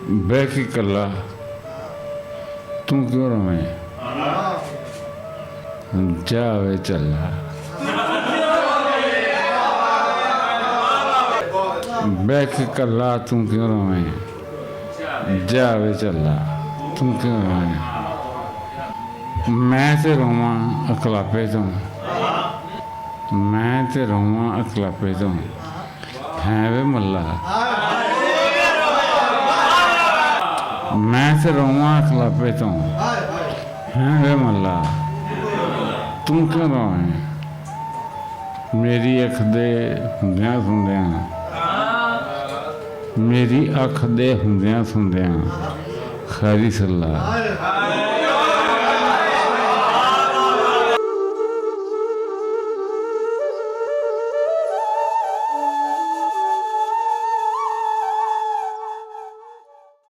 बह के कला तू क्यों रवे जावे चला बह के कला तू क्यों रवे जावे चला तू क्यों रवे मैं ते रोवां अकलापे तो मैं ते रोवां अकलापे तो है वे मल्ला मैं ते रोवां अकलापे तो है वे मल्ला तू क्यों रोवे मेरी अख दे हुंदियां सुनदियां मेरी अख दे हुंदियां सुनदियां खैरी सल्ला